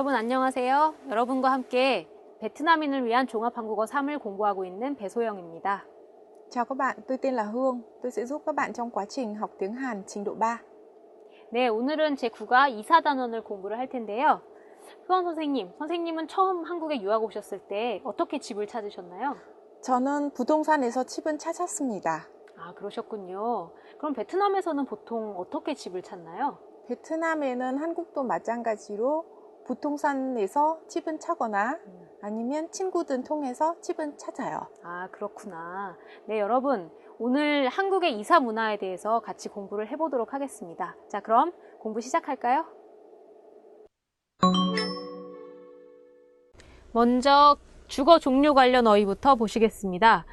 여러분 안녕하세요. 여러분과 함께 베트남인을 위한 종합한국어 3을 공부하고 있는 배소영입니다. Chào các bạn, tôi tên là Hương. Tôi sẽ giúp các bạn trong quá trình học tiếng Hàn trình độ 3. 네, 오늘은 제 9과 이사단원을 공부를 할 텐데요. 수원 선생님은 처음 한국에 유학 오셨을 때 어떻게 집을 찾으셨나요? 저는 부동산에서 집은 찾았습니다. 아, 그러셨군요. 그럼 베트남에서는 보통 어떻게 집을 찾나요? 베트남에는 한국도 마찬가지로 부동산에서 집은 찾거나 아니면 친구들 통해서 집은 찾아요. 아, 그렇구나. 네, 여러분. 오늘 한국의 이사 문화에 대해서 같이 공부를 해보도록 하겠습니다. 자, 그럼 공부 시작할까요? 먼저 주거 종류 관련 어휘부터 보시겠습니다.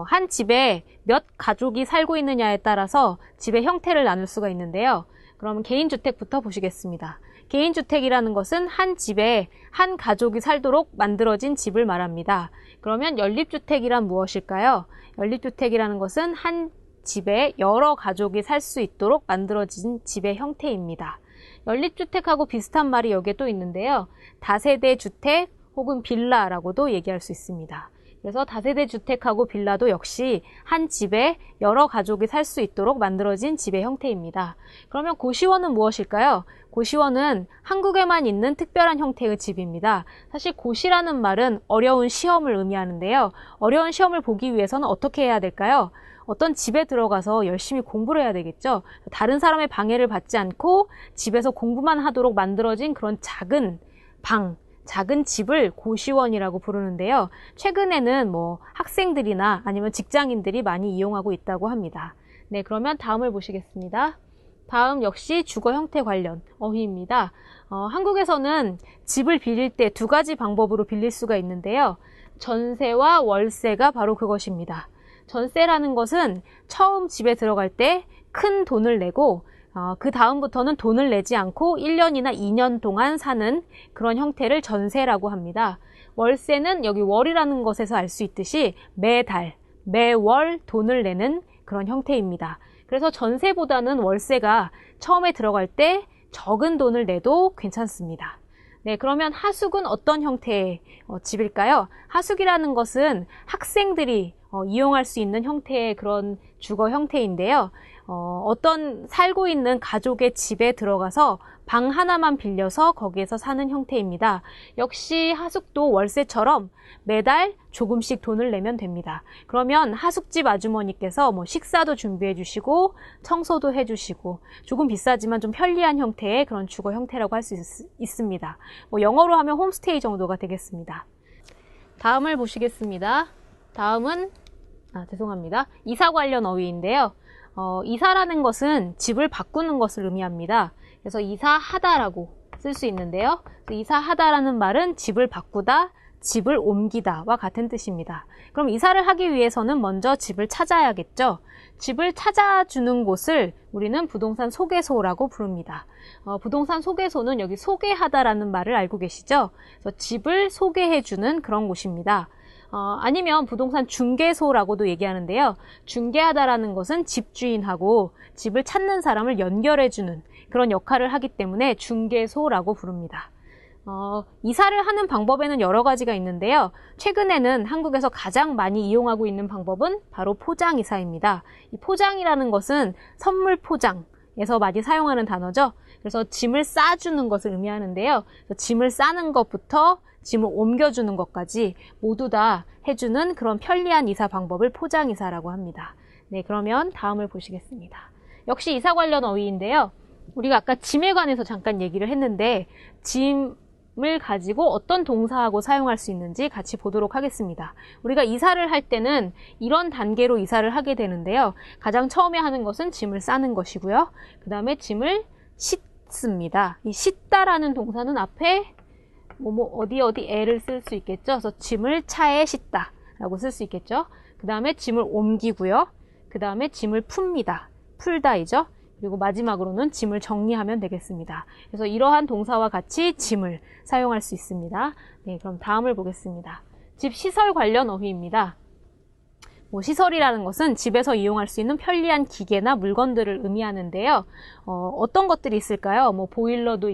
한 집에 몇 가족이 살고 있느냐에 따라서 집의 형태를 나눌 수가 있는데요. 그럼 개인주택부터 보시겠습니다. 개인주택이라는 것은 한 집에 한 가족이 살도록 만들어진 집을 말합니다. 그러면 연립주택이란 무엇일까요? 연립주택이라는 것은 한 집에 여러 가족이 살 수 있도록 만들어진 집의 형태입니다. 연립주택하고 비슷한 말이 여기에 또 있는데요. 다세대 주택 혹은 빌라라고도 얘기할 수 있습니다. 그래서 다세대 주택하고 빌라도 역시 한 집에 여러 가족이 살 수 있도록 만들어진 집의 형태입니다. 그러면 고시원은 무엇일까요? 고시원은 한국에만 있는 특별한 형태의 집입니다. 사실 고시라는 말은 어려운 시험을 의미하는데요. 어려운 시험을 보기 위해서는 어떻게 해야 될까요? 어떤 집에 들어가서 열심히 공부를 해야 되겠죠. 다른 사람의 방해를 받지 않고 집에서 공부만 하도록 만들어진 그런 작은 방, 작은 집을 고시원이라고 부르는데요. 최근에는 학생들이나 아니면 직장인들이 많이 이용하고 있다고 합니다. 네, 그러면 다음을 보시겠습니다. 다음 역시 주거 형태 관련 어휘입니다. 한국에서는 집을 빌릴 때 두 가지 방법으로 빌릴 수가 있는데요. 전세와 월세가 바로 그것입니다. 전세라는 것은 처음 집에 들어갈 때 큰 돈을 내고 그 다음부터는 돈을 내지 않고 1년이나 2년 동안 사는 그런 형태를 전세라고 합니다. 월세는 여기 월이라는 것에서 알 수 있듯이 매달, 매월 돈을 내는 그런 형태입니다. 그래서 전세보다는 월세가 처음에 들어갈 때 적은 돈을 내도 괜찮습니다. 네, 그러면 하숙은 어떤 형태의 집일까요? 하숙이라는 것은 학생들이 이용할 수 있는 형태의 그런 주거 형태인데요. 어떤 살고 있는 가족의 집에 들어가서 방 하나만 빌려서 거기에서 사는 형태입니다. 역시 하숙도 월세처럼 매달 조금씩 돈을 내면 됩니다. 그러면 하숙집 아주머니께서 식사도 준비해 주시고 청소도 해 주시고 조금 비싸지만 좀 편리한 형태의 그런 주거 형태라고 할 수 있습니다. 영어로 하면 홈스테이 정도가 되겠습니다. 다음을 보시겠습니다. 다음은 이사 관련 어휘인데요. 이사라는 것은 집을 바꾸는 것을 의미합니다. 그래서 이사하다라고 쓸 수 있는데요. 이사하다라는 말은 집을 바꾸다, 집을 옮기다와 같은 뜻입니다. 그럼 이사를 하기 위해서는 먼저 집을 찾아야겠죠. 집을 찾아주는 곳을 우리는 부동산 소개소라고 부릅니다. 부동산 소개소는 여기 소개하다라는 말을 알고 계시죠? 그래서 집을 소개해주는 그런 곳입니다. 아니면 부동산 중개소라고도 얘기하는데요. 중개하다라는 것은 집주인하고 집을 찾는 사람을 연결해주는 그런 역할을 하기 때문에 중개소라고 부릅니다. 이사를 하는 방법에는 여러 가지가 있는데요. 최근에는 한국에서 가장 많이 이용하고 있는 방법은 바로 포장이사입니다. 이 포장이라는 것은 선물 포장에서 많이 사용하는 단어죠. 그래서 짐을 싸주는 것을 의미하는데요. 짐을 싸는 것부터 짐을 옮겨주는 것까지 모두 다 해주는 그런 편리한 이사 방법을 포장이사라고 합니다. 네, 그러면 다음을 보시겠습니다. 역시 이사 관련 어휘인데요. 우리가 아까 짐에 관해서 잠깐 얘기를 했는데 짐을 가지고 어떤 동사하고 사용할 수 있는지 같이 보도록 하겠습니다. 우리가 이사를 할 때는 이런 단계로 이사를 하게 되는데요. 가장 처음에 하는 것은 짐을 싸는 것이고요. 그 다음에 짐을 싣습니다. 이 싣다라는 동사는 앞에 어디에를 쓸 수 있겠죠. 그래서 짐을 차에 싣다 라고 쓸 수 있겠죠. 그 다음에 짐을 옮기고요. 그 다음에 짐을 풉니다. 풀다이죠. 그리고 마지막으로는 짐을 정리하면 되겠습니다. 그래서 이러한 동사와 같이 짐을 사용할 수 있습니다. 네, 그럼 다음을 보겠습니다. 집 시설 관련 어휘입니다. 시설이라는 것은 집에서 이용할 수 있는 편리한 기계나 물건들을 의미하는데요. 어떤 것들이 있을까요? 보일러도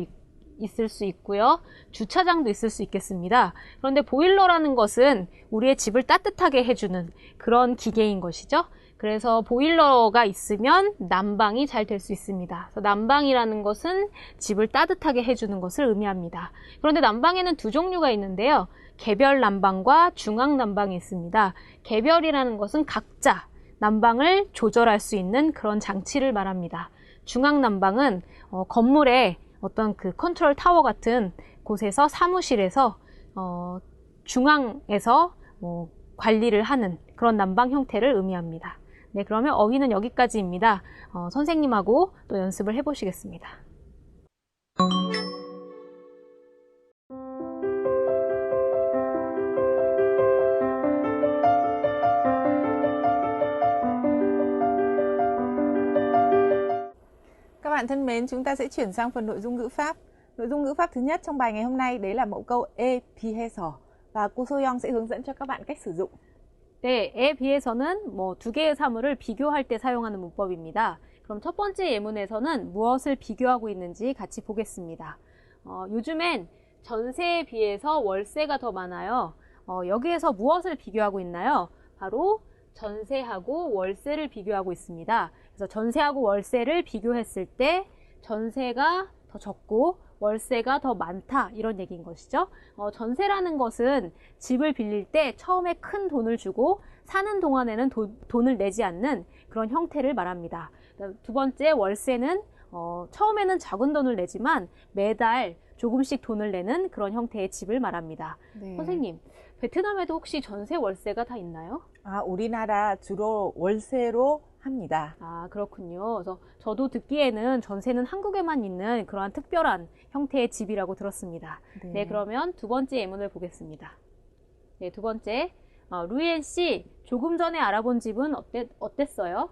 있을 수 있고요. 주차장도 있을 수 있겠습니다. 그런데 보일러라는 것은 우리의 집을 따뜻하게 해주는 그런 기계인 것이죠. 그래서 보일러가 있으면 난방이 잘 될 수 있습니다. 그래서 난방이라는 것은 집을 따뜻하게 해주는 것을 의미합니다. 그런데 난방에는 두 종류가 있는데요. 개별 난방과 중앙 난방이 있습니다. 개별이라는 것은 각자 난방을 조절할 수 있는 그런 장치를 말합니다. 중앙 난방은 건물의 어떤 그 컨트롤 타워 같은 곳에서 사무실에서 중앙에서 관리를 하는 그런 난방 형태를 의미합니다. 네, 그러면 어휘는 여기까지입니다. 선생님하고 또 연습을 해보시겠습니다. Các bạn thân mến, chúng ta sẽ chuyển sang phần nội dung ngữ pháp. Nội dung ngữ pháp thứ nhất trong bài ngày hôm nay đấy là mẫu câu e 비해서 và cô Soyoung sẽ hướng dẫn cho các bạn cách sử dụng. 네, 에 비해서는 두 개의 사물을 비교할 때 사용하는 문법입니다. 그럼 첫 번째 예문에서는 무엇을 비교하고 있는지 같이 보겠습니다. 요즘엔 전세에 비해서 월세가 더 많아요. 여기에서 무엇을 비교하고 있나요? 바로 전세하고 월세를 비교하고 있습니다. 그래서 전세하고 월세를 비교했을 때 전세가 더 적고 월세가 더 많다 이런 얘기인 것이죠. 전세라는 것은 집을 빌릴 때 처음에 큰 돈을 주고 사는 동안에는 돈을 내지 않는 그런 형태를 말합니다. 두 번째 월세는 처음에는 작은 돈을 내지만 매달 조금씩 돈을 내는 그런 형태의 집을 말합니다. 네. 선생님, 베트남에도 혹시 전세 월세가 다 있나요? 우리나라 주로 월세로 합니다. 그렇군요. 그래서 저도 듣기에는 전세는 한국에만 있는 그러한 특별한 형태의 집이라고 들었습니다. 네, 그러면 두 번째 예문을 보겠습니다. 네, 두 번째. 루이엔 씨, 조금 전에 알아본 집은 어땠어요?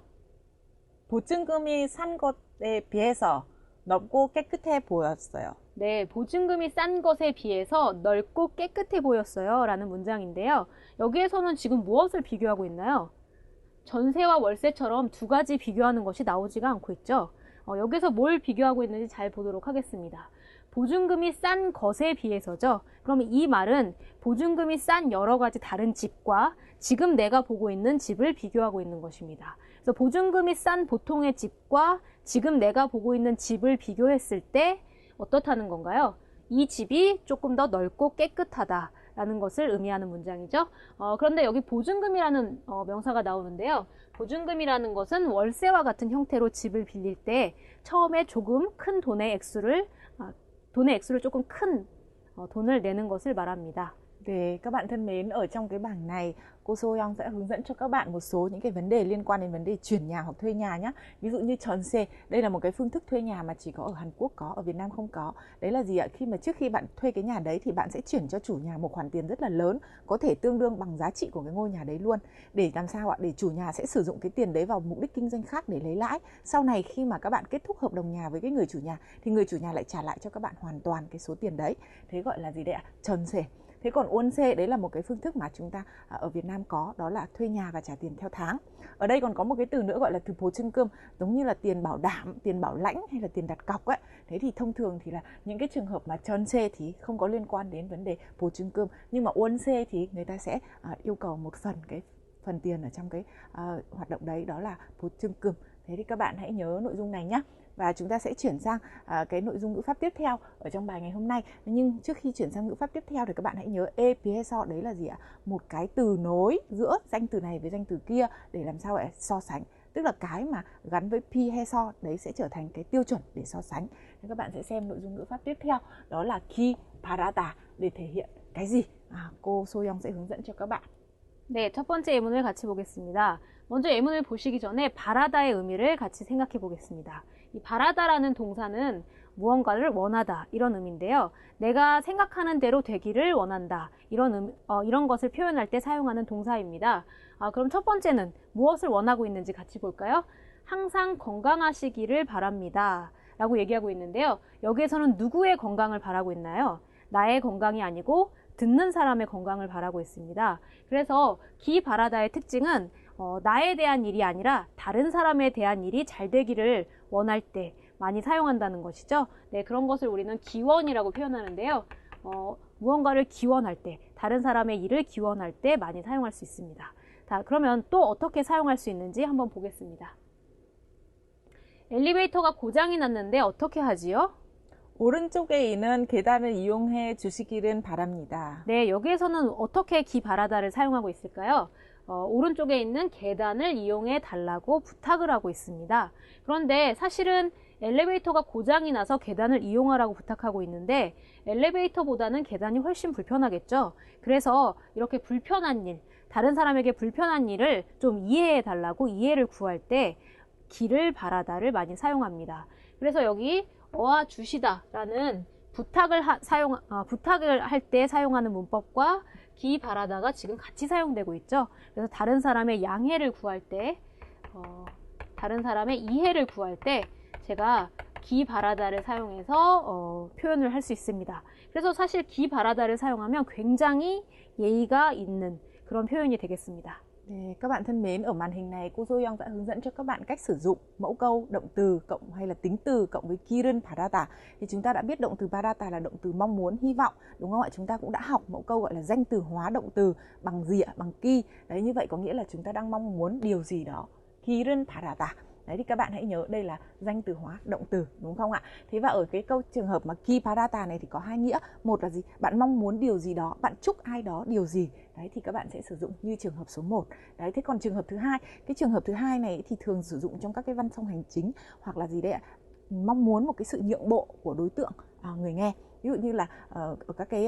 보증금이 산 것에 비해서 넓고 깨끗해 보였어요. 네, 보증금이 싼 것에 비해서 넓고 깨끗해 보였어요. 라는 문장인데요. 여기에서는 지금 무엇을 비교하고 있나요? 전세와 월세처럼 두 가지 비교하는 것이 나오지가 않고 있죠. 여기서 뭘 비교하고 있는지 잘 보도록 하겠습니다. 보증금이 싼 것에 비해서죠. 그러면 이 말은 보증금이 싼 여러 가지 다른 집과 지금 내가 보고 있는 집을 비교하고 있는 것입니다. 그래서 보증금이 싼 보통의 집과 지금 내가 보고 있는 집을 비교했을 때 어떻다는 건가요? 이 집이 조금 더 넓고 깨끗하다라는 것을 의미하는 문장이죠. 그런데 여기 보증금이라는 명사가 나오는데요. 보증금이라는 것은 월세와 같은 형태로 집을 빌릴 때 처음에 조금 큰 돈의 액수를 조금 큰 돈을 내는 것을 말합니다. Để các bạn thân mến, ở trong cái bảng này cô Soyoung sẽ hướng dẫn cho các bạn một số những cái vấn đề liên quan đến vấn đề chuyển nhà hoặc thuê nhà nhé. Ví dụ như 전세, đây là một cái phương thức thuê nhà mà chỉ có ở Hàn Quốc có, ở Việt Nam không có. Đấy là gì ạ? Trước khi bạn thuê cái nhà đấy thì bạn sẽ chuyển cho chủ nhà một khoản tiền rất là lớn, có thể tương đương bằng giá trị của cái ngôi nhà đấy luôn. Để làm sao ạ? Để chủ nhà sẽ sử dụng cái tiền đấy vào mục đích kinh doanh khác để lấy lãi. Sau này khi mà các bạn kết thúc hợp đồng nhà với cái người chủ nhà thì người chủ nhà lại trả lại cho các bạn hoàn toàn cái số tiền đấy. Thế gọi là gì đấy ạ? 전세. Thế còn won-se đấy là một cái phương thức mà chúng ta ở Việt Nam có, đó là thuê nhà và trả tiền theo tháng. Ở đây còn có một cái từ nữa gọi là từ 보증금, giống như là tiền bảo đảm, tiền bảo lãnh hay là tiền đặt cọc ấy. Thế thì thông thường thì là những cái trường hợp mà 전세 thì không có liên quan đến vấn đề 보증금, nhưng mà won-se thì người ta sẽ yêu cầu một phần tiền ở trong cái hoạt động đấy, đó là 보증금. Thế thì các bạn hãy nhớ nội dung này nhé. Và chúng ta sẽ chuyển sang cái nội dung ngữ pháp tiếp theo ở trong bài ngày hôm nay. Nhưng trước khi chuyển sang ngữ pháp tiếp theo thì các bạn hãy nhớ e 비해서 đấy là gì ạ? Một cái từ nối giữa danh từ này với danh từ kia để làm sao để so sánh. Tức là cái mà gắn với 비해서 đấy sẽ trở thành cái tiêu chuẩn để so sánh. Nên các bạn sẽ xem nội dung ngữ pháp tiếp theo, đó là 기 바라다 để thể hiện cái gì? Cô Soyoung sẽ hướng dẫn cho các bạn. 네, 첫 번째 예문을 같이 보겠습니다. 먼저 예문을 보시기 전에 바라다의 의미를 같이 생각해 보겠습니다. 이 바라다라는 동사는 무언가를 원하다 이런 의미인데요. 내가 생각하는 대로 되기를 원한다 이런 것을 표현할 때 사용하는 동사입니다. 그럼 첫 번째는 무엇을 원하고 있는지 같이 볼까요? 항상 건강하시기를 바랍니다 라고 얘기하고 있는데요. 여기에서는 누구의 건강을 바라고 있나요? 나의 건강이 아니고 듣는 사람의 건강을 바라고 있습니다. 그래서 기 바라다의 특징은 나에 대한 일이 아니라 다른 사람에 대한 일이 잘 되기를 원할 때 많이 사용한다는 것이죠. 네, 그런 것을 우리는 기원이라고 표현하는데요. 무언가를 기원할 때, 다른 사람의 일을 기원할 때 많이 사용할 수 있습니다. 자, 그러면 또 어떻게 사용할 수 있는지 한번 보겠습니다. 엘리베이터가 고장이 났는데 어떻게 하지요? 오른쪽에 있는 계단을 이용해 주시기를 바랍니다. 네, 여기에서는 어떻게 기 바라다를 사용하고 있을까요? 오른쪽에 있는 계단을 이용해 달라고 부탁을 하고 있습니다. 그런데 사실은 엘리베이터가 고장이 나서 계단을 이용하라고 부탁하고 있는데 엘리베이터보다는 계단이 훨씬 불편하겠죠. 그래서 이렇게 불편한 일, 다른 사람에게 불편한 일을 좀 이해해 달라고 이해를 구할 때 기를 바라다를 많이 사용합니다. 그래서 여기 어와 주시다라는 부탁을 할 때 사용하는 문법과 기 바라다가 지금 같이 사용되고 있죠. 그래서 다른 사람의 양해를 구할 때, 다른 사람의 이해를 구할 때 제가 기 바라다를 사용해서 표현을 할 수 있습니다. 그래서 사실 기 바라다를 사용하면 굉장히 예의가 있는 그런 표현이 되겠습니다. Các bạn thân mến, ở màn hình này cô Soyoung sẽ hướng dẫn cho các bạn cách sử dụng mẫu câu động từ cộng hay là tính từ cộng với kiren parata. Thì chúng ta đã biết động từ parata là động từ mong muốn, hy vọng, đúng không ạ? Chúng ta cũng đã học mẫu câu gọi là danh từ hóa động từ bằng dịa, bằng ki. Đấy, như vậy có nghĩa là chúng ta đang mong muốn điều gì đó. Kiren parata. Đấy, thì các bạn hãy nhớ đây là danh từ hóa động từ, đúng không ạ? Thế và ở cái câu trường hợp mà ki parata này thì có hai nghĩa. Một là gì? Bạn mong muốn điều gì đó, bạn chúc ai đó điều gì. Đấy, thì các bạn sẽ sử dụng như trường hợp số 1. Đấy, thế còn trường hợp thứ hai, cái trường hợp thứ hai này thì thường sử dụng trong các cái văn phong hành chính hoặc là gì đấy ạ? Mong muốn một cái sự nhượng bộ của đối tượng người nghe. Ví dụ như là ở các cái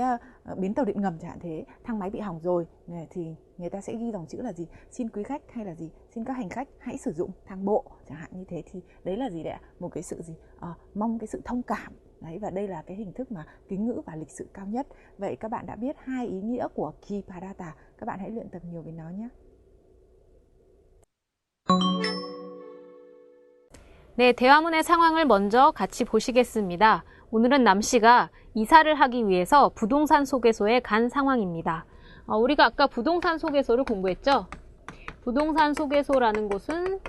bến tàu điện ngầm chẳng hạn thế, thang máy bị hỏng rồi thì người ta sẽ ghi dòng chữ là gì? Xin quý khách hay là gì? Xin các hành khách hãy sử dụng thang bộ chẳng hạn như thế, thì đấy là gì đấy ạ? Một cái sự gì? Mong cái sự thông cảm. Đấy, và đây là cái hình thức mà kính ngữ và lịch sự cao nhất. Vậy các bạn đã biết hai ý nghĩa của ki parata. Các bạn hãy luyện tập nhiều với nó nhé. 네, 대화문의 상황을 먼저 같이 보시겠습니다. 오늘은 남씨가 이사를 하기 위해서 부동산 소개소에 간 상황입니다. 우리가 아까 부동산 소개소를 공부했죠? 부동산 소개소라는 곳은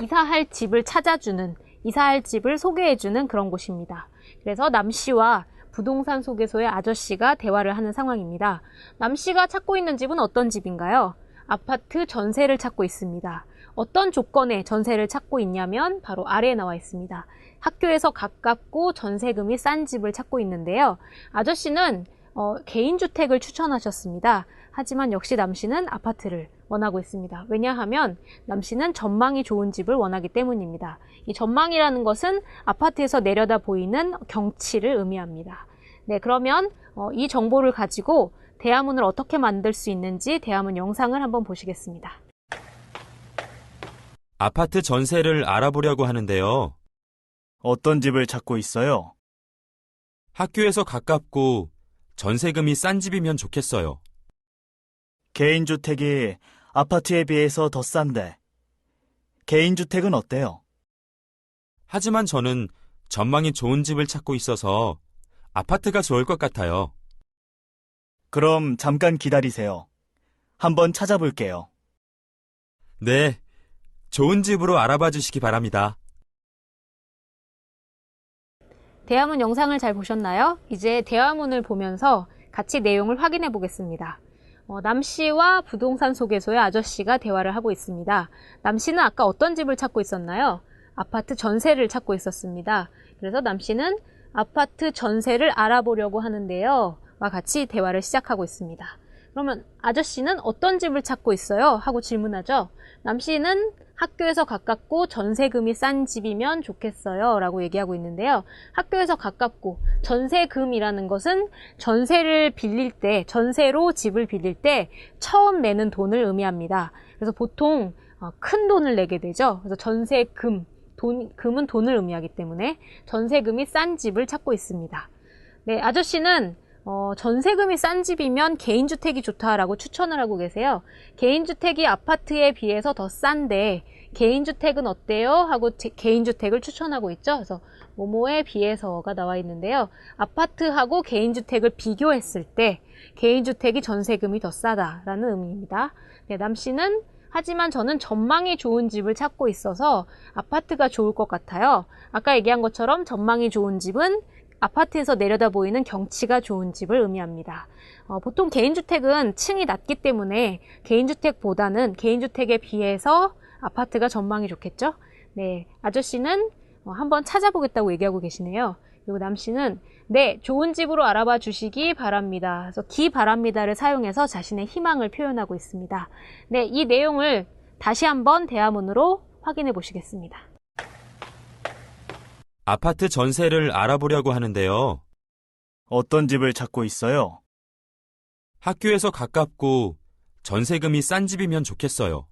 이사할 집을 찾아주는, 이사할 집을 소개해주는 그런 곳입니다. 그래서 남씨와 부동산 소개소의 아저씨가 대화를 하는 상황입니다. 남씨가 찾고 있는 집은 어떤 집인가요? 아파트 전세를 찾고 있습니다. 어떤 조건에 전세를 찾고 있냐면 바로 아래에 나와 있습니다. 학교에서 가깝고 전세금이 싼 집을 찾고 있는데요. 아저씨는 개인주택을 추천하셨습니다. 하지만 역시 남씨는 아파트를 원하고 있습니다. 왜냐하면 남씨는 전망이 좋은 집을 원하기 때문입니다. 이 전망이라는 것은 아파트에서 내려다 보이는 경치를 의미합니다. 네, 그러면 이 정보를 가지고 대화문을 어떻게 만들 수 있는지 대화문 영상을 한번 보시겠습니다. 아파트 전세를 알아보려고 하는데요. 어떤 집을 찾고 있어요? 학교에서 가깝고 전세금이 싼 집이면 좋겠어요. 개인주택이 아파트에 비해서 더 싼데, 개인주택은 어때요? 하지만 저는 전망이 좋은 집을 찾고 있어서 아파트가 좋을 것 같아요. 그럼 잠깐 기다리세요. 한번 찾아볼게요. 네, 좋은 집으로 알아봐 주시기 바랍니다. 대화문 영상을 잘 보셨나요? 이제 대화문을 보면서 같이 내용을 확인해 보겠습니다. 남씨와 부동산 소개소의 아저씨가 대화를 하고 있습니다. 남씨는 아까 어떤 집을 찾고 있었나요? 아파트 전세를 찾고 있었습니다. 그래서 남씨는 아파트 전세를 알아보려고 하는데요. 와 같이 대화를 시작하고 있습니다. 그러면 아저씨는 어떤 집을 찾고 있어요? 하고 질문하죠. 남씨는 학교에서 가깝고 전세금이 싼 집이면 좋겠어요 라고 얘기하고 있는데요. 학교에서 가깝고 전세금이라는 것은 전세를 빌릴 때, 전세로 집을 빌릴 때 처음 내는 돈을 의미합니다. 그래서 보통 큰 돈을 내게 되죠. 그래서 전세금, 금은 돈을 의미하기 때문에 전세금이 싼 집을 찾고 있습니다. 네, 아저씨는 전세금이 싼 집이면 개인주택이 좋다라고 추천을 하고 계세요. 개인주택이 아파트에 비해서 더 싼데 개인주택은 어때요? 하고 개인주택을 추천하고 있죠. 그래서 뭐뭐에 비해서가 나와 있는데요. 아파트하고 개인주택을 비교했을 때 개인주택이 전세금이 더 싸다라는 의미입니다. 네, 남씨는 하지만 저는 전망이 좋은 집을 찾고 있어서 아파트가 좋을 것 같아요. 아까 얘기한 것처럼 전망이 좋은 집은 아파트에서 내려다 보이는 경치가 좋은 집을 의미합니다. 보통 개인주택은 층이 낮기 때문에 개인주택에 비해서 아파트가 전망이 좋겠죠? 네, 아저씨는 한번 찾아보겠다고 얘기하고 계시네요. 그리고 남씨는 네, 좋은 집으로 알아봐 주시기 바랍니다. 그래서 기 바랍니다를 사용해서 자신의 희망을 표현하고 있습니다. 네, 이 내용을 다시 한번 대화문으로 확인해 보시겠습니다. 아파트 전세를 알아보려고 하는데요. 어떤 집을 찾고 있어요? 학교에서 가깝고 전세금이 싼 집이면 좋겠어요.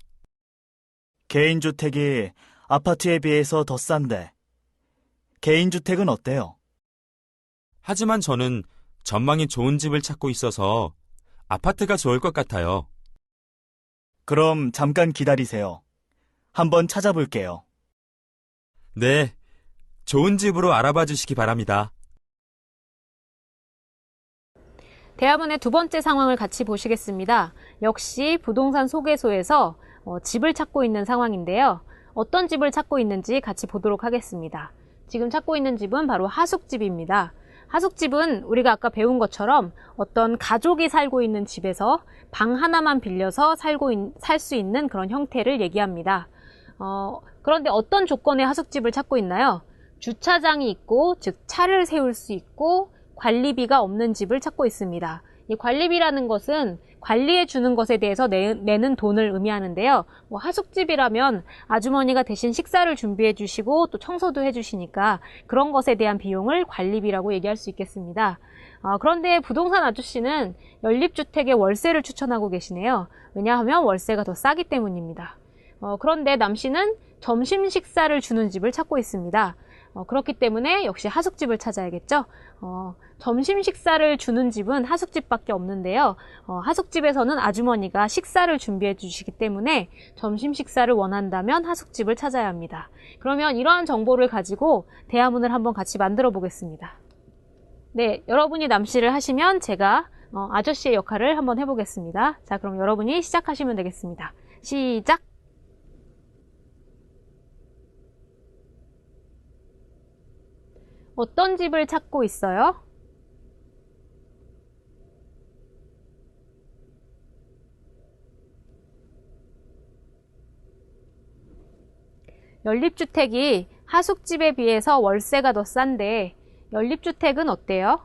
개인주택이 아파트에 비해서 더 싼데, 개인주택은 어때요? 하지만 저는 전망이 좋은 집을 찾고 있어서 아파트가 좋을 것 같아요. 그럼 잠깐 기다리세요. 한번 찾아볼게요. 네, 좋은 집으로 알아봐 주시기 바랍니다. 대화문의 두 번째 상황을 같이 보시겠습니다. 역시 부동산 소개소에서 집을 찾고 있는 상황인데요. 어떤 집을 찾고 있는지 같이 보도록 하겠습니다. 지금 찾고 있는 집은 바로 하숙집입니다. 하숙집은 우리가 아까 배운 것처럼 어떤 가족이 살고 있는 집에서 방 하나만 빌려서 살 수 있는 그런 형태를 얘기합니다. 그런데 어떤 조건의 하숙집을 찾고 있나요? 주차장이 있고, 즉 차를 세울 수 있고 관리비가 없는 집을 찾고 있습니다. 이 관리비라는 것은 관리해 주는 것에 대해서 내는 돈을 의미하는데요. 하숙집이라면 아주머니가 대신 식사를 준비해 주시고 또 청소도 해 주시니까 그런 것에 대한 비용을 관리비라고 얘기할 수 있겠습니다. 그런데 부동산 아저씨는 연립주택의 월세를 추천하고 계시네요. 왜냐하면 월세가 더 싸기 때문입니다. 그런데 남씨는 점심 식사를 주는 집을 찾고 있습니다. 그렇기 때문에 역시 하숙집을 찾아야겠죠. 점심 식사를 주는 집은 하숙집밖에 없는데요. 하숙집에서는 아주머니가 식사를 준비해 주시기 때문에 점심 식사를 원한다면 하숙집을 찾아야 합니다. 그러면 이러한 정보를 가지고 대화문을 한번 같이 만들어 보겠습니다. 네, 여러분이 남씨를 하시면 제가 아저씨의 역할을 한번 해보겠습니다. 자, 그럼 여러분이 시작하시면 되겠습니다. 시작! 어떤 집을 찾고 있어요? 연립주택이 하숙집에 비해서 월세가 더 싼데 연립주택은 어때요?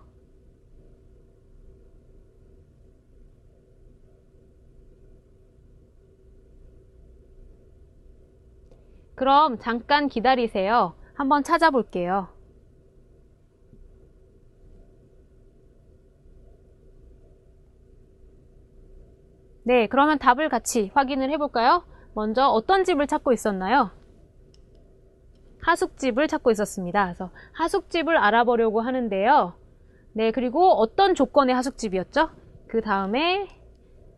그럼 잠깐 기다리세요. 한번 찾아볼게요. 네, 그러면 답을 같이 확인을 해볼까요? 먼저 어떤 집을 찾고 있었나요? 하숙집을 찾고 있었습니다. 그래서 하숙집을 알아보려고 하는데요. 네, 그리고 어떤 조건의 하숙집이었죠? 그 다음에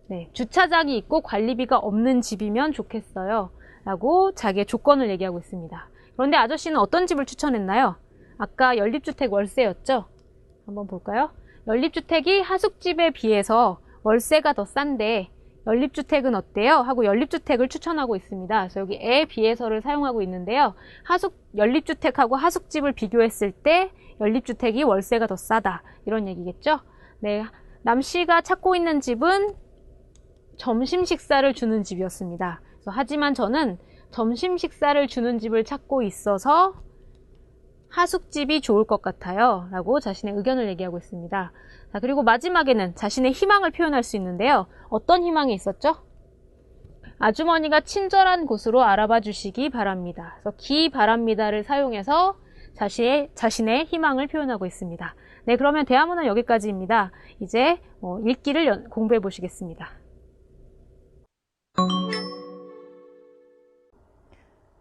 네, 주차장이 있고 관리비가 없는 집이면 좋겠어요. 라고 자기의 조건을 얘기하고 있습니다. 그런데 아저씨는 어떤 집을 추천했나요? 아까 연립주택 월세였죠? 한번 볼까요? 연립주택이 하숙집에 비해서 월세가 더 싼데 연립주택은 어때요? 하고 연립주택을 추천하고 있습니다. 그래서 여기 에 비해서를 사용하고 있는데요. 연립주택하고 하숙집을 비교했을 때 연립주택이 월세가 더 싸다. 이런 얘기겠죠? 네, 남씨가 찾고 있는 집은 점심 식사를 주는 집이었습니다. 그래서 하지만 저는 점심 식사를 주는 집을 찾고 있어서 하숙집이 좋을 것 같아요. 라고 자신의 의견을 얘기하고 있습니다. 자, 그리고 마지막에는 자신의 희망을 표현할 수 있는데요. 어떤 희망이 있었죠? 아주머니가 친절한 곳으로 알아봐 주시기 바랍니다. 그래서 기 바랍니다를 사용해서 자신의 희망을 표현하고 있습니다. 네, 그러면 대화문은 여기까지입니다. 이제 읽기를 공부해 보시겠습니다.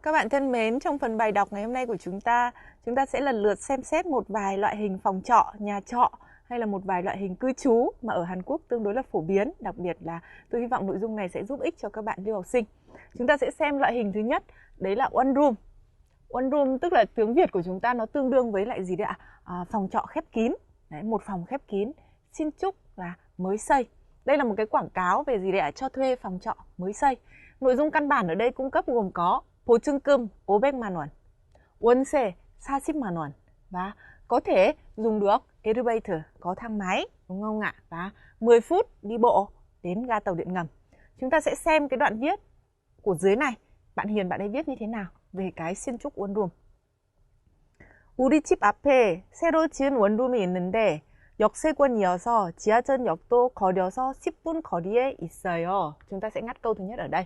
Các bạn thân mến, trong phần bài đọc ngày hôm nay của chúng ta sẽ lần lượt xem xét một vài loại hình phòng trọ, nhà trọ hay là một vài loại hình cư trú mà ở Hàn Quốc tương đối là phổ biến. Đặc biệt là tôi hy vọng nội dung này sẽ giúp ích cho các bạn lưu học sinh. Chúng ta sẽ xem loại hình thứ nhất, đấy là one room. One room tức là tiếng Việt của chúng ta nó tương đương với lại gì đấy ạ? Phòng trọ khép kín. Đấy, một phòng khép kín, 신축 là mới xây. Đây là một cái quảng cáo về gì đây ạ? Cho thuê phòng trọ mới xây. Nội dung căn bản ở đây cung cấp gồm có 보증금 500만 원, 월세 40만 원 và có thể dùng được elevator, có thang máy, đúng không ạ? Và 10 phút đi bộ đến ga tàu điện ngầm. Chúng ta sẽ xem cái đoạn viết của dưới này. Bạn Hiền bạn ấy viết như thế nào về cái 신축 원룸. 우리 집 앞에 새로 지은 원룸이 있는데 역세권이어서 지하철역도 거려서 10분 거리에 있어요. Chúng ta sẽ ngắt câu thứ nhất ở đây.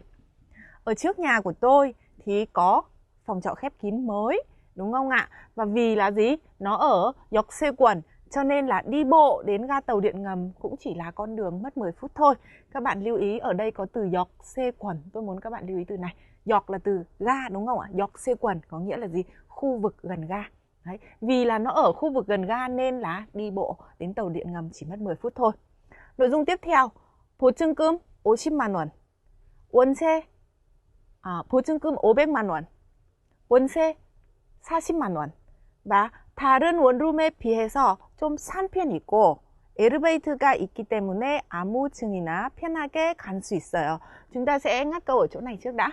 Ở trước nhà của tôi thì có phòng trọ khép kín mới, đúng không ạ? Và vì là gì? Nó ở 역세권, cho nên là đi bộ đến ga tàu điện ngầm cũng chỉ là con đường mất 10 phút thôi. Các bạn lưu ý ở đây có từ 역세권. Tôi muốn các bạn lưu ý từ này. Yok là từ ga, đúng không ạ? 역세권 có nghĩa là gì? Khu vực gần ga. Đấy. Vì là nó ở khu vực gần ga nên là đi bộ đến tàu điện ngầm chỉ mất 10 phút thôi. Nội dung tiếp theo, 보증금 50만 원, 월세 보증금 500만 원, 월세 40만 원 và 다른 원룸에 비해서 좀 싼 편이고 엘리베이터가 있기 때문에 아무 층이나 편하게 갈 수 있어요. Chúng ta sẽ ngắt câu ở chỗ này trước đã.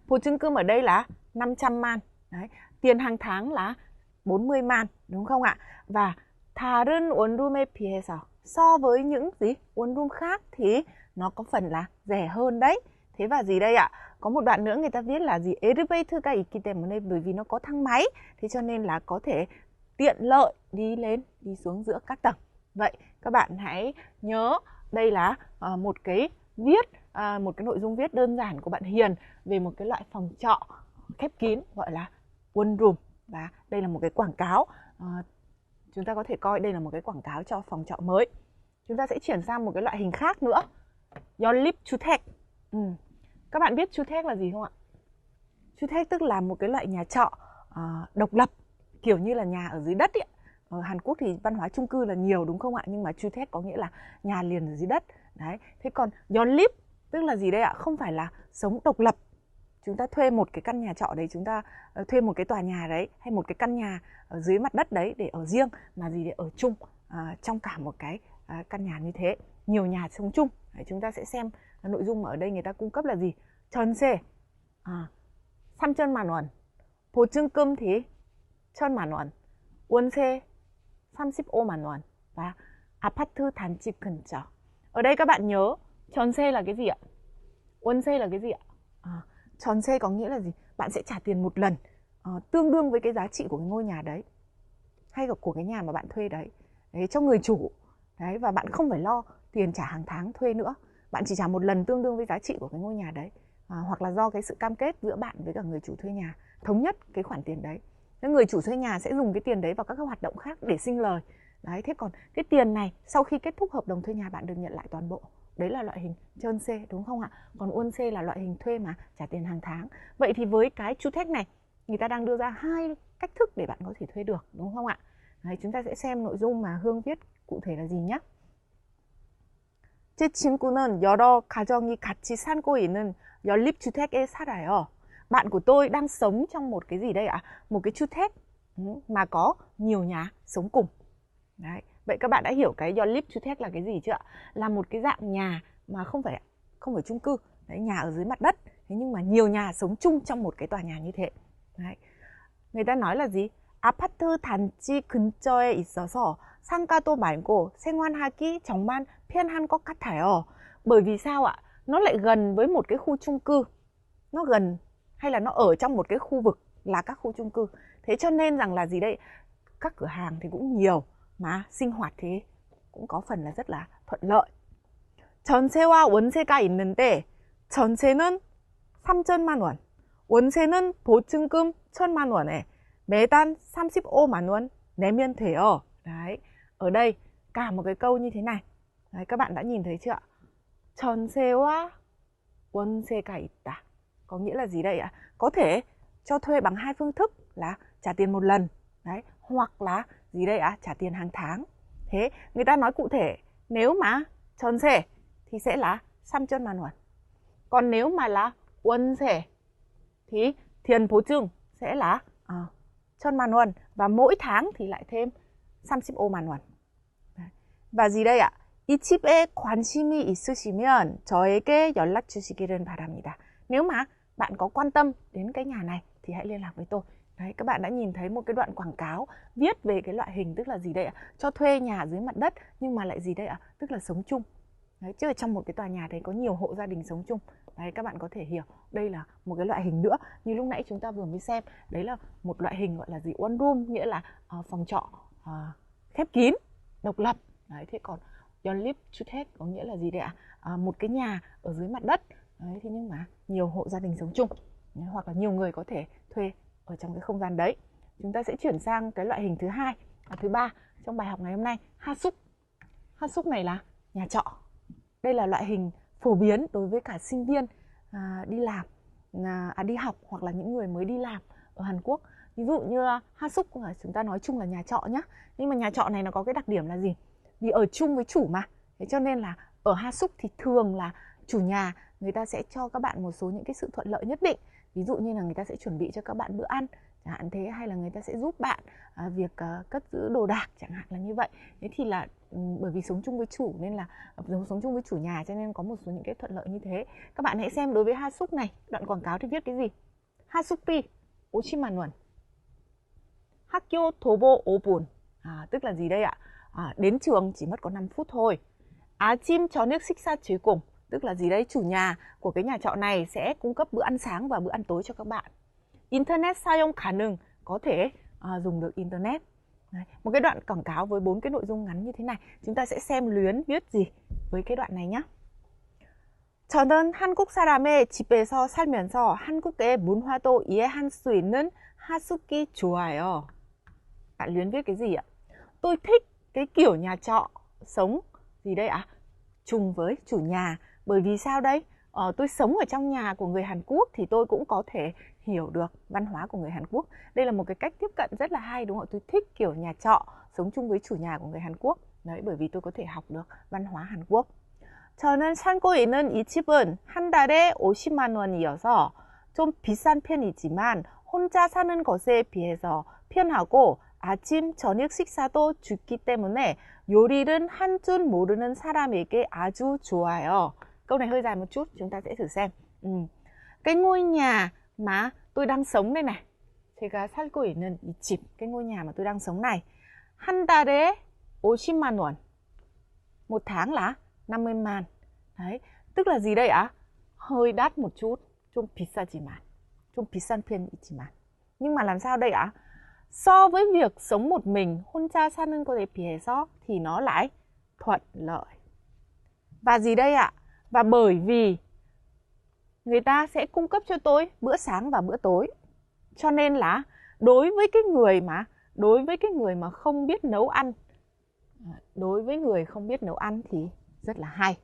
보증금 ở đây là 500만. Đấy. Tiền hàng tháng là 40만, đúng không ạ? Và 다른 원룸에 비해서, so với những gì? 원룸 khác thì nó có phần là rẻ hơn đấy. Thế và gì đây ạ? Có một đoạn nữa người ta viết là gì? 엘리베이터가 있기 때문에, bởi vì nó có thang máy, thế cho nên là có thể tiện lợi đi lên, đi xuống giữa các tầng. Vậy các bạn hãy nhớ đây là một cái viết, một cái nội dung viết đơn giản của bạn Hiền về một cái loại phòng trọ khép kín gọi là 원룸. Và đây là một cái quảng cáo, chúng ta có thể coi đây là một cái quảng cáo cho phòng trọ mới. Chúng ta sẽ chuyển sang một cái loại hình khác nữa, 연립주택. Các bạn biết 주택 là gì không ạ? 주택 tức là một cái loại nhà trọ độc lập, kiểu như là nhà ở dưới đất ấy. Ở Hàn Quốc thì văn hóa chung cư là nhiều, đúng không ạ? Nhưng mà 주택 có nghĩa là nhà liền ở dưới đất. Đấy. Thế còn 연립 tức là gì đây ạ? Không phải là sống độc lập. Chúng ta thuê một cái căn nhà trọ đấy, chúng ta thuê một cái tòa nhà đấy hay một cái căn nhà ở dưới mặt đất đấy để ở riêng, mà gì để ở chung trong cả một cái căn nhà như thế, nhiều nhà sống chung. Đấy, chúng ta sẽ xem nội dung mà ở đây người ta cung cấp là gì. 전세 3천만 원, 보증금 thì 1,000만 원, 월세 35만 원 và 아파트 단지 근처. Ở đây các bạn nhớ 전세 là cái gì ạ? 월세 là cái gì ạ? 전세 có nghĩa là gì? Bạn sẽ trả tiền một lần tương đương với cái giá trị của cái ngôi nhà đấy hay là của cái nhà mà bạn thuê đấy, cho người chủ. Đấy, và bạn không phải lo tiền trả hàng tháng thuê nữa. Bạn chỉ trả một lần tương đương với giá trị của cái ngôi nhà đấy. Hoặc là do cái sự cam kết giữa bạn với cả người chủ thuê nhà, thống nhất cái khoản tiền đấy. Nên người chủ thuê nhà sẽ dùng cái tiền đấy vào các hoạt động khác để sinh lời. Đấy, thế còn cái tiền này sau khi kết thúc hợp đồng thuê nhà bạn được nhận lại toàn bộ. Đấy là loại hình 전세, đúng không ạ? Còn 월세 là loại hình thuê mà trả tiền hàng tháng. Vậy thì với cái 주택 này, người ta đang đưa ra hai cách thức để bạn có thể thuê được, đúng không ạ? Đấy, chúng ta sẽ xem nội dung mà Hương viết cụ thể là gì nhé. 제 친구는 여러 가정이 같이 살고 있는 연립주택에 살아요. Bạn của tôi đang sống trong một cái gì đây ạ? Một cái 주택 mà có nhiều nhà sống cùng. Đấy. Vậy các bạn đã hiểu cái 연립주택 là cái gì chưa ạ? Là một cái dạng nhà mà không phải chung cư. Đấy, nhà ở dưới mặt đất. Thế nhưng mà nhiều nhà sống chung trong một cái tòa nhà như thế. Đấy. Người ta nói là gì? 아파트 단지 근처에 있어서 상가도 말고 생활하기 정말 편한 것 같아요. Bởi vì sao ạ? Nó lại gần với một cái khu chung cư. Nó gần hay là nó ở trong một cái khu vực là các khu chung cư. Thế cho nên rằng là gì đây? Các cửa hàng thì cũng nhiều mà sinh hoạt thì cũng có phần là rất là thuận lợi. 전세와 월세가 있는데 전세는 3천만 원, 월세는 보증금 1,000만 원에 매달 35만 원 내면 돼요. Đấy, ở đây cả một cái câu như thế này. Đấy, các bạn đã nhìn thấy chưa ạ? 전세와 월세가 있다. Có nghĩa là gì đây ạ? Có thể cho thuê bằng hai phương thức là trả tiền một lần, đấy, hoặc là gì đây ạ? Trả tiền hàng tháng. Thế người ta nói cụ thể, nếu mà 전세 thì sẽ là 3천만 원. Còn nếu mà là 월세 thì tiền 보증 sẽ là 1,000만 원 và mỗi tháng thì lại thêm 35만 원. Và gì đây ạ? 이 집에 관심이 있으시면 저에게 연락 주시기를 바랍니다. Nếu mà bạn có quan tâm đến cái nhà này thì hãy liên lạc với tôi. Đấy, các bạn đã nhìn thấy một cái đoạn quảng cáo viết về cái loại hình, tức là gì đây ạ? Cho thuê nhà dưới mặt đất nhưng mà lại gì đây ạ? Tức là sống chung. Đấy, chứ ở trong một cái tòa nhà đấy có nhiều hộ gia đình sống chung. Đấy, các bạn có thể hiểu đây là một cái loại hình nữa. Như lúc nãy chúng ta vừa mới xem, đấy là một loại hình gọi là gì? One room, nghĩa là phòng trọ khép kín, độc lập. Đấy, thế còn 연립주택 có nghĩa là gì đấy ạ? Một cái nhà ở dưới mặt đất. Đấy, thế nhưng mà nhiều hộ gia đình sống chung. Đấy, hoặc là nhiều người có thể thuê ở trong cái không gian đấy. Chúng ta sẽ chuyển sang cái loại hình thứ hai và thứ ba trong bài học ngày hôm nay, hasuk. Hasuk này là nhà trọ. Đây là loại hình phổ biến đối với cả sinh viên đi làm, đi học hoặc là những người mới đi làm ở Hàn Quốc. Ví dụ như hasuk chúng ta nói chung là nhà trọ nhá. Nhưng mà nhà trọ này nó có cái đặc điểm là gì? Vì ở chung với chủ mà. Thế cho nên là ở hasuk thì thường là chủ nhà người ta sẽ cho các bạn một số những cái sự thuận lợi nhất định. Ví dụ như là người ta sẽ chuẩn bị cho các bạn bữa ăn chẳng hạn thế, hay là người ta sẽ giúp bạn việc cất giữ đồ đạc chẳng hạn là như vậy. Thế thì là bởi vì sống chung với chủ nên là sống chung với chủ nhà cho nên có một số những cái thuận lợi như thế. Các bạn hãy xem đối với hasuk này, đoạn quảng cáo thì viết cái gì? Hasuk비 50만 원. 학교 도보 5분. Tức là gì đây ạ? Đến trường chỉ mất có 5 phút thôi. 아침 저녁 식사 제공. Tức là gì đấy? Chủ nhà của cái nhà trọ này sẽ cung cấp bữa ăn sáng và bữa ăn tối cho các bạn. Internet 사용 가능, có thể dùng được Internet. Đấy, một cái đoạn quảng cáo với 4 cái nội dung ngắn như thế này. Chúng ta sẽ xem Luyến viết gì với cái đoạn này nhé. 저는 한국 사람의 집에서 살면서 한국의 문화도 이해할 수 있는 하숙이 좋아요. Bạn Luyến viết cái gì ạ? Tôi thích cái kiểu nhà trọ sống gì đây ạ? Chung với chủ nhà. Bởi vì sao đây? Tôi sống ở trong nhà của người Hàn Quốc thì tôi cũng có thể hiểu được văn hóa của người Hàn Quốc. Đây là một cái cách tiếp cận rất là hay đúng không? Tôi thích kiểu nhà trọ sống chung với chủ nhà của người Hàn Quốc. Đấy, bởi vì tôi có thể học được văn hóa Hàn Quốc. 저는 살고 있는 이 집은 한 달에 50만 원이어서 좀 비싼 편이지만 혼자 사는 것에 비해서 편하고 아침, 저녁 식사도 주기 때문에 요리는 한 줄 모르는 사람에게 아주 좋아요. Câu này hơi dài một chút, chúng ta sẽ thử xem. Cái ngôi nhà mà tôi đang sống đây này, 제가 살고 있는 이 집, cái ngôi nhà mà tôi đang sống này, 한 달에 50만 원. Một tháng là 50 man. Đấy, tức là gì đây ạ? Hơi đắt một chút, 좀 비싸지만. 좀 비싼 편이지만. Nhưng mà làm sao đây ạ? So với việc sống một mình, 혼자 사는 것에 비해서 thì nó lại thuận lợi. Và gì đây ạ? Và bởi vì người ta sẽ cung cấp cho tôi bữa sáng và bữa tối. Cho nên là đối với cái người mà không biết nấu ăn, đối với người không biết nấu ăn thì rất là hay.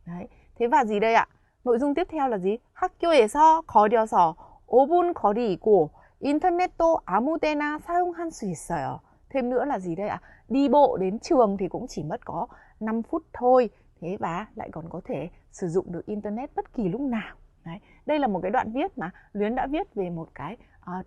Đấy. Thế và gì đây ạ? Nội dung tiếp theo là gì? 학교에서 거리여서 5분 거리이고 인터넷도 아무 데나 사용할 수 있어요. Thêm nữa là gì đây ạ? Đi bộ đến trường thì cũng chỉ mất có 5 phút thôi. Thế và lại còn có thể sử dụng được Internet bất kỳ lúc nào. Đấy. Đây là một cái đoạn viết mà Luyến đã viết về một cái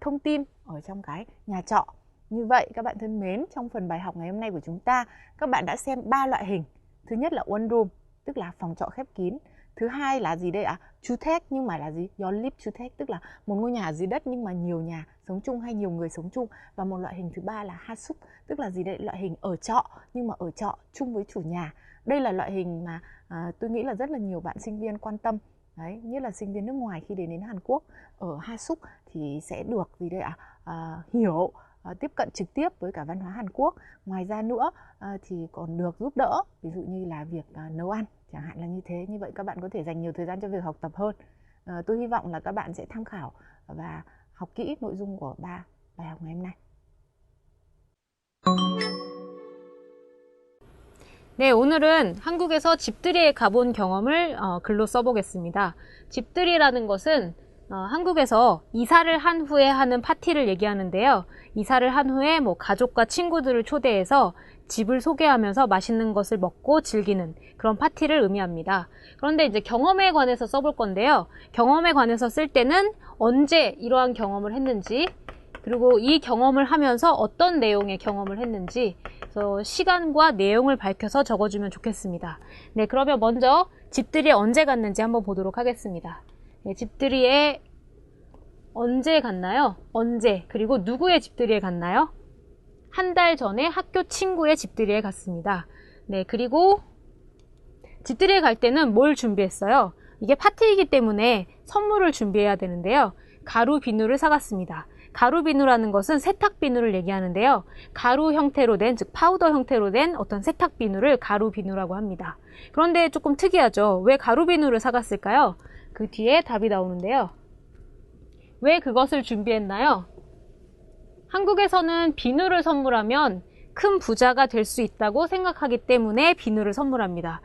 thông tin ở trong cái nhà trọ. Như vậy các bạn thân mến, trong phần bài học ngày hôm nay của chúng ta, các bạn đã xem 3 loại hình. Thứ nhất là one room, tức là phòng trọ khép kín. Thứ hai là gì đây ạ? 주택, nhưng mà là gì? 연립주택, tức là một ngôi nhà dưới đất nhưng mà nhiều nhà sống chung hay nhiều người sống chung. Và một loại hình thứ ba là hasuk, tức là gì đây? Loại hình ở trọ nhưng mà ở trọ chung với chủ nhà. Đây là loại hình mà tôi nghĩ là rất là nhiều bạn sinh viên quan tâm. Đấy, nhất là sinh viên nước ngoài khi đến Hàn Quốc. Ở hasuk thì sẽ được gì đây ạ? Hiểu, tiếp cận trực tiếp với cả văn hóa Hàn Quốc. Ngoài ra nữa thì còn được giúp đỡ, ví dụ như là việc nấu ăn, chẳng hạn là như thế. Như vậy các bạn có thể dành nhiều thời gian cho việc học tập hơn. Tôi hy vọng là các bạn sẽ tham khảo và học kỹ nội dung của 3 bài học ngày hôm nay. 네, 오늘은 한국에서 집들이에 가본 경험을 글로 써보겠습니다. 집들이라는 것은 한국에서 이사를 한 후에 하는 파티를 얘기하는데요. 이사를 한 후에 뭐 가족과 친구들을 초대해서 집을 소개하면서 맛있는 것을 먹고 즐기는 그런 파티를 의미합니다. 그런데 이제 경험에 관해서 써볼 건데요. 경험에 관해서 쓸 때는 언제 이러한 경험을 했는지 그리고 이 경험을 하면서 어떤 내용의 경험을 했는지 그래서 시간과 내용을 밝혀서 적어주면 좋겠습니다. 네, 그러면 먼저 집들이에 언제 갔는지 한번 보도록 하겠습니다. 네, 집들이에 언제 갔나요? 언제? 그리고 누구의 집들이에 갔나요? 한 달 전에 학교 친구의 집들이에 갔습니다. 네, 그리고 집들이에 갈 때는 뭘 준비했어요? 이게 파티이기 때문에 선물을 준비해야 되는데요. 가루 비누를 사갔습니다. 가루 비누라는 것은 세탁 비누를 얘기하는데요. 가루 형태로 된, 즉 파우더 형태로 된 어떤 세탁 비누를 가루 비누라고 합니다. 그런데 조금 특이하죠. 왜 가루 비누를 사갔을까요? 그 뒤에 답이 나오는데요. 왜 그것을 준비했나요? 한국에서는 비누를 선물하면 큰 부자가 될 수 있다고 생각하기 때문에 비누를 선물합니다.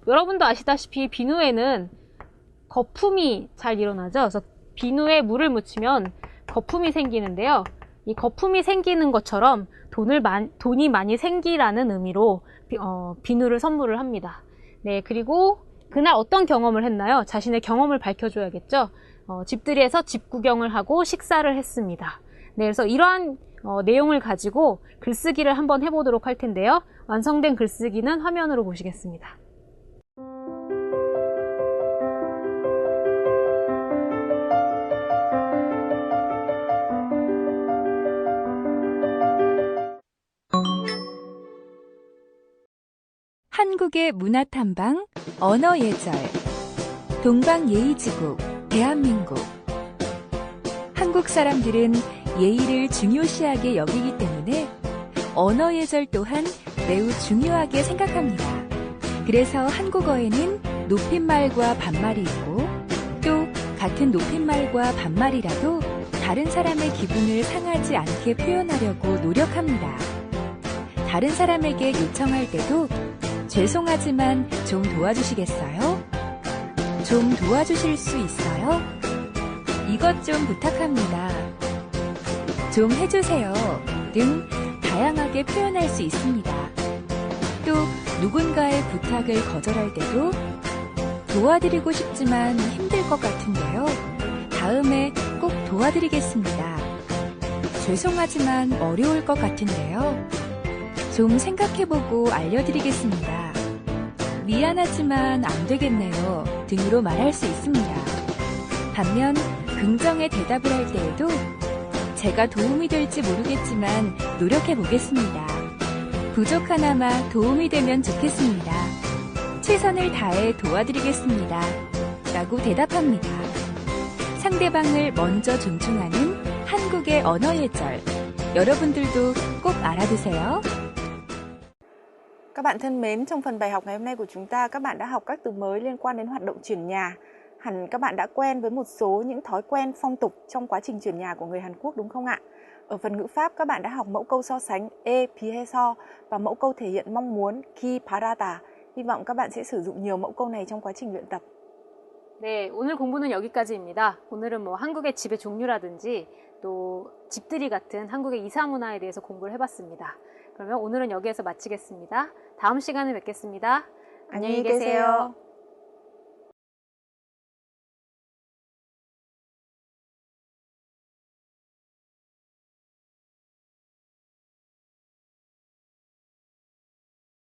여러분도 아시다시피 비누에는 거품이 잘 일어나죠. 그래서 비누에 물을 묻히면 거품이 생기는데요. 이 거품이 생기는 것처럼 돈이 많이 생기라는 의미로 비누를 선물을 합니다. 네, 그리고 그날 어떤 경험을 했나요? 자신의 경험을 밝혀줘야겠죠. 집들이에서 집 구경을 하고 식사를 했습니다. 네, 그래서 이러한 내용을 가지고 글쓰기를 한번 해보도록 할 텐데요. 완성된 글쓰기는 화면으로 보시겠습니다. 한국의 문화탐방, 언어예절, 동방예의지국, 대한민국. 한국 사람들은 예의를 중요시하게 여기기 때문에 언어예절 또한 매우 중요하게 생각합니다. 그래서 한국어에는 높임말과 반말이 있고 또 같은 높임말과 반말이라도 다른 사람의 기분을 상하지 않게 표현하려고 노력합니다. 다른 사람에게 요청할 때도 죄송하지만 좀 도와주시겠어요? 좀 도와주실 수 있어요? 이것 좀 부탁합니다. 좀 해주세요 등 다양하게 표현할 수 있습니다. 또 누군가의 부탁을 거절할 때도 도와드리고 싶지만 힘들 것 같은데요. 다음에 꼭 도와드리겠습니다. 죄송하지만 어려울 것 같은데요. 좀 생각해보고 알려드리겠습니다. 미안하지만 안 되겠네요 등으로 말할 수 있습니다. 반면 긍정의 대답을 할 때에도 제가 도움이 될지 모르겠지만 노력해보겠습니다. 부족하나마 도움이 되면 좋겠습니다. 최선을 다해 도와드리겠습니다. 라고 대답합니다. 상대방을 먼저 존중하는 한국의 언어예절. 여러분들도 꼭 알아두세요. Các bạn thân mến, trong phần bài học ngày hôm nay của chúng ta, các bạn đã học các từ mới liên quan đến hoạt động chuyển nhà. Hẳn các bạn đã quen với một số những thói quen phong tục trong quá trình chuyển nhà của người Hàn Quốc đúng không ạ? Ở phần ngữ pháp, các bạn đã học mẫu câu so sánh e piheso và mẫu câu thể hiện mong muốn ki parata. Hy vọng các bạn sẽ sử dụng nhiều mẫu câu này trong quá trình luyện tập. 네, 오늘 공부는 여기까지입니다. 오늘은 한국의 집의 종류라든지 또 집들이 같은 한국의 이사 문화에 대해서 공부를 해봤습니다. 그러면 오늘은 여기에서 마치겠습니다. 다음 시간에 뵙겠습니다. 안녕히 계세요.